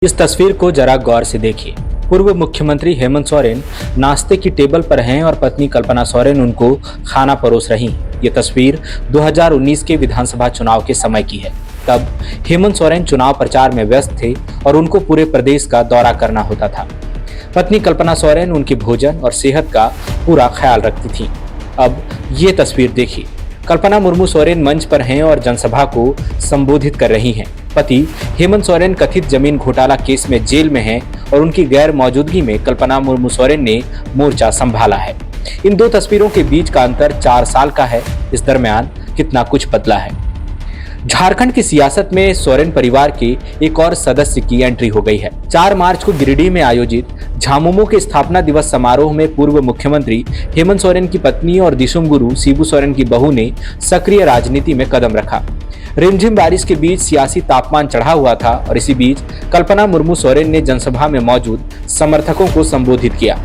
इस तस्वीर को जरा गौर से देखिए। पूर्व मुख्यमंत्री हेमंत सोरेन नाश्ते की टेबल पर हैं और पत्नी कल्पना सोरेन उनको खाना परोस रही। ये तस्वीर 2019 के विधानसभा चुनाव के समय की है। तब हेमंत सोरेन चुनाव प्रचार में व्यस्त थे और उनको पूरे प्रदेश का दौरा करना होता था। पत्नी कल्पना सोरेन उनके भोजन और सेहत का पूरा ख्याल रखती थी। अब ये तस्वीर देखिए। कल्पना मुर्मू सोरेन मंच पर हैं और जनसभा को संबोधित कर रही हैं। पति हेमंत सोरेन कथित जमीन घोटाला केस में जेल में हैं और उनकी गैर मौजूदगी में कल्पना मुर्मू सोरेन ने मोर्चा संभाला है। इन दो तस्वीरों के बीच का अंतर 4 साल का है। इस दरमियान कितना कुछ बदला है। झारखंड की सियासत में सोरेन परिवार के एक और सदस्य की एंट्री हो गई है। 4 मार्च को गिरिडीह में आयोजित झामुमो के स्थापना दिवस समारोह में पूर्व मुख्यमंत्री हेमंत सोरेन की पत्नी और दिसुम गुरु शिबू सोरेन की बहू ने सक्रिय राजनीति में कदम रखा। रिमझिम बारिश के बीच सियासी तापमान चढ़ा हुआ था और इसी बीच कल्पना मुर्मू सोरेन ने जनसभा में मौजूद समर्थकों को संबोधित किया।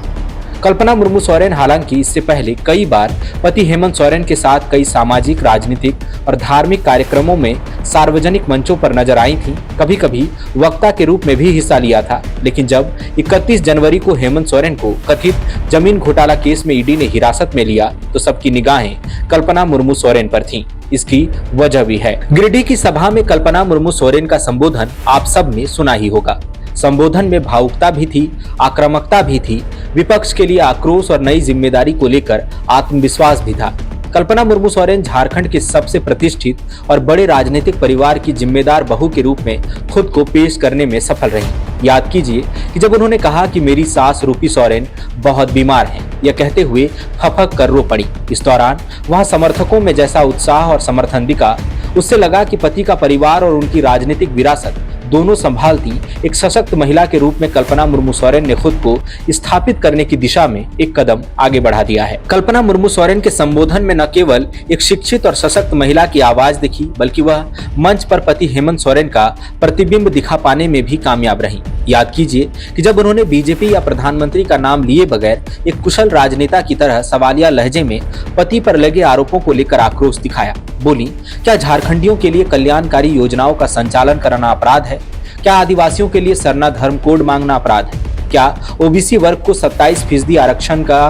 कल्पना मुर्मू सोरेन हालांकि इससे पहले कई बार पति हेमंत सोरेन के साथ कई सामाजिक, राजनीतिक और धार्मिक कार्यक्रमों में सार्वजनिक मंचों पर नजर आई थीं। कभी कभी वक्ता के रूप में भी हिस्सा लिया था। लेकिन जब 31 जनवरी को हेमंत सोरेन को कथित जमीन घोटाला केस में ईडी ने हिरासत में लिया तो सबकी निगाहें कल्पना मुर्मू सोरेन पर थीं। इसकी वजह भी है। गिरिडीह की सभा में कल्पना मुर्मू सोरेन का संबोधन आप सब ने सुना ही होगा। संबोधन में भावुकता भी थी, आक्रामकता भी थी, विपक्ष के लिए आक्रोश और नई जिम्मेदारी को लेकर आत्मविश्वास भी था। कल्पना मुर्मू सोरेन झारखंड के सबसे प्रतिष्ठित और बड़े राजनीतिक परिवार की जिम्मेदार बहू के रूप में खुद को पेश करने में सफल रही। याद कीजिए कि जब उन्होंने कहा कि मेरी सास रूपी सोरेन बहुत बीमार हैं, यह कहते हुए फफक कर रो पड़ी। इस दौरान वहां समर्थकों में जैसा उत्साह और समर्थन दिखा, उससे लगा कि पति का परिवार और उनकी राजनीतिक विरासत दोनों संभालती एक सशक्त महिला के रूप में कल्पना मुर्मू सोरेन ने खुद को स्थापित करने की दिशा में एक कदम आगे बढ़ा दिया है। कल्पना मुर्मू सोरेन के संबोधन में न केवल एक शिक्षित और सशक्त महिला की आवाज दिखी, बल्कि वह मंच पर पति हेमंत सोरेन का प्रतिबिंब दिखा पाने में भी कामयाब रही। याद कीजिए कि जब उन्होंने बीजेपी या प्रधानमंत्री का नाम लिए बगैर एक कुशल राजनेता की तरह सवालिया लहजे में पति पर लगे आरोपों को लेकर आक्रोश दिखाया। बोली, क्या झारखंडियों के लिए कल्याणकारी योजनाओं का संचालन कराना अपराध है? क्या आदिवासियों के लिए सरना धर्म कोड मांगना अपराध है? क्या ओबीसी वर्ग को 27% आरक्षण का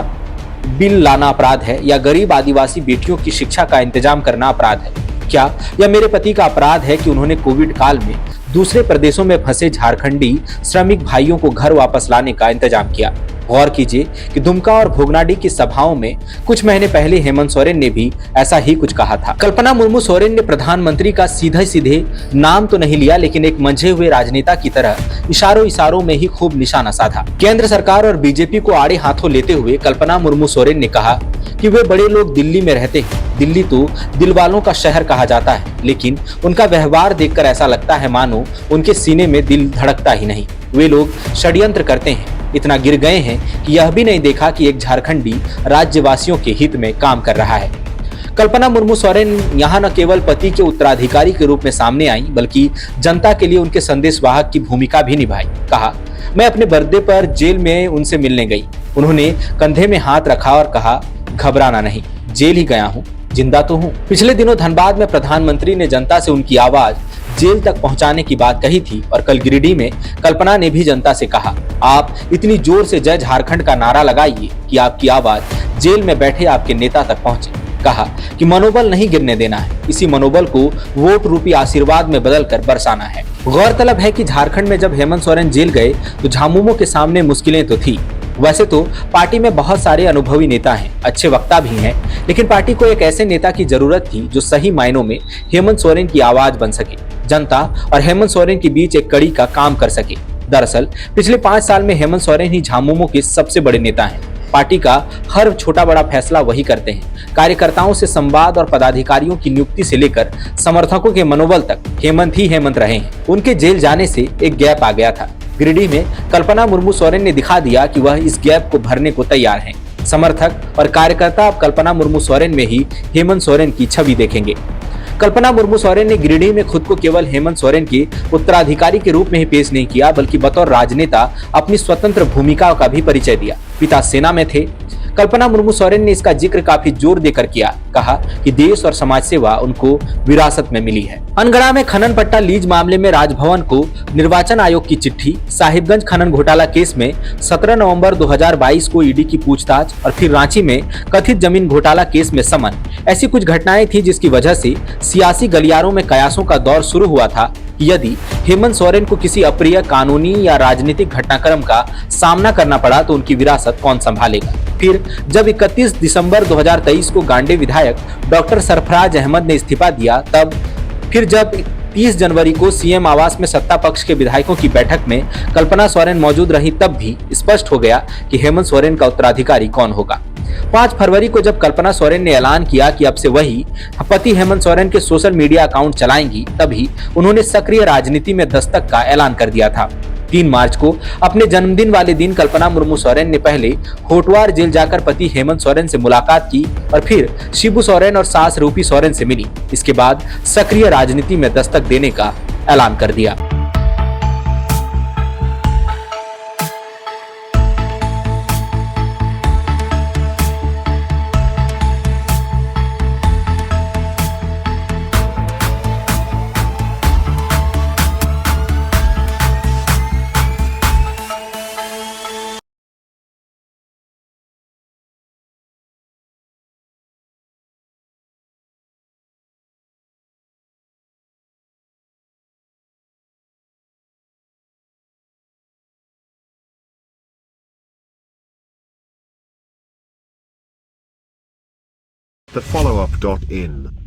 बिल लाना अपराध है? या गरीब आदिवासी बेटियों की शिक्षा का इंतजाम करना अपराध है? क्या यह मेरे पति का अपराध है कि उन्होंने कोविड काल में दूसरे प्रदेशों में फंसे झारखंडी श्रमिक भाइयों को घर वापस लाने का इंतजाम किया? गौर कीजिए कि दुमका और भोगनाडीह की सभाओं में कुछ महीने पहले हेमंत सोरेन ने भी ऐसा ही कुछ कहा था। कल्पना मुर्मू सोरेन ने प्रधानमंत्री का सीधे सीधे नाम तो नहीं लिया, लेकिन एक मंझे हुए राजनेता की तरह इशारों में ही खूब निशाना साधा। केंद्र सरकार और बीजेपी को आड़े हाथों लेते हुए कल्पना मुर्मू सोरेन ने कहा कि वे बड़े लोग दिल्ली में रहते हैं। दिल्ली तो दिल वालों का शहर कहा जाता है, लेकिन उनका व्यवहार देखकर ऐसा लगता है मानो उनके सीने में दिल धड़कता ही नहीं। वे लोग षड्यंत्र करते हैं, इतना गिर गए हैं कि यह भी नहीं देखा कि एक झारखंडी राज्यवासियों के हित में काम कर रहा है। कल्पना मुर्मू सोरेन यहाँ न केवल पति के उत्तराधिकारी के रूप में सामने आई, बल्कि जनता के लिए उनके संदेशवाहक की भूमिका भी निभाई। कहा, मैं अपने बर्थडे पर जेल में उनसे मिलने गई। उन्होंने कंधे में हाथ रखा और कहा, घबराना नहीं, जेल ही गया हूँ, जिंदा तो हूँ। पिछले दिनों धनबाद में प्रधानमंत्री ने जनता से उनकी आवाज जेल तक पहुंचाने की बात कही थी और कल गिरिडीह में कल्पना ने भी जनता से कहा, आप इतनी जोर से जय झारखंड का नारा लगाइए कि आपकी आवाज जेल में बैठे आपके नेता तक पहुंचे। कहा कि मनोबल नहीं गिरने देना है, इसी मनोबल को वोट रूपी आशीर्वाद में बदलकर बरसाना है। गौरतलब है कि झारखंड में जब हेमंत सोरेन जेल गए तो झामुमो के सामने मुश्किलें तो थी। वैसे तो पार्टी में बहुत सारे अनुभवी नेता हैं, अच्छे वक्ता भी हैं, लेकिन पार्टी को एक ऐसे नेता की जरूरत थी जो सही मायनों में हेमंत सोरेन की आवाज बन सके, जनता और हेमंत सोरेन के बीच एक कड़ी का काम कर सके। दरअसल पिछले 5 साल में हेमंत सोरेन ही झामुमो के सबसे बड़े नेता हैं। पार्टी का हर छोटा बड़ा फैसला वही करते हैं। कार्यकर्ताओं से संवाद और पदाधिकारियों की नियुक्ति से लेकर समर्थकों के मनोबल तक हेमंत ही हेमंत रहे हैं। उनके जेल जाने से एक गैप आ गया था। गिरिडीह में कल्पना मुर्मू सोरेन ने दिखा दिया कि वह इस गैप को भरने को तैयार हैं। समर्थक और कार्यकर्ता अब कल्पना मुर्मू सोरेन में ही हेमंत सोरेन की छवि देखेंगे। कल्पना मुर्मू सोरेन ने गिरिडीह में खुद को केवल हेमंत सोरेन के उत्तराधिकारी के रूप में ही पेश नहीं किया, बल्कि बतौर राजनेता अपनी स्वतंत्र भूमिका का भी परिचय दिया। पिता सेना में थे। कल्पना मुर्मू सोरेन ने इसका जिक्र काफी जोर देकर किया। कहा कि देश और समाज सेवा उनको विरासत में मिली है। अनगढ़ा में खनन पट्टा लीज मामले में राजभवन को निर्वाचन आयोग की चिट्ठी, साहिबगंज खनन घोटाला केस में 17 नवंबर 2022 को ईडी की पूछताछ और फिर रांची में कथित जमीन घोटाला केस में समन, ऐसी कुछ घटनाएं थी जिसकी वजह से सियासी गलियारों में कयासों का दौर शुरू हुआ था कि यदि हेमंत सोरेन को किसी अप्रिय कानूनी या राजनीतिक घटनाक्रम का सामना करना पड़ा तो उनकी विरासत कौन संभालेगा। फिर जब 31 दिसंबर 2023 को गांडे विधायक डॉक्टर सरफराज अहमद ने इस्तीफा दिया, तब फिर जब 30 जनवरी को सीएम आवास में सत्ता पक्ष के विधायकों की बैठक में कल्पना सोरेन मौजूद रही, तब भी स्पष्ट हो गया कि हेमंत सोरेन का उत्तराधिकारी कौन होगा। 5 फरवरी को जब कल्पना सोरेन ने ऐलान किया कि अब से वही पति हेमंत सोरेन के सोशल मीडिया अकाउंट चलाएंगी, तभी उन्होंने सक्रिय राजनीति में दस्तक का ऐलान कर दिया था। 3 मार्च को अपने जन्मदिन वाले दिन कल्पना मुर्मू सोरेन ने पहले होटवार जेल जाकर पति हेमंत सोरेन से मुलाकात की और फिर शिबू सोरेन और सास रूपी सोरेन से मिली। इसके बाद सक्रिय राजनीति में दस्तक देने का ऐलान कर दिया। The follow-up.in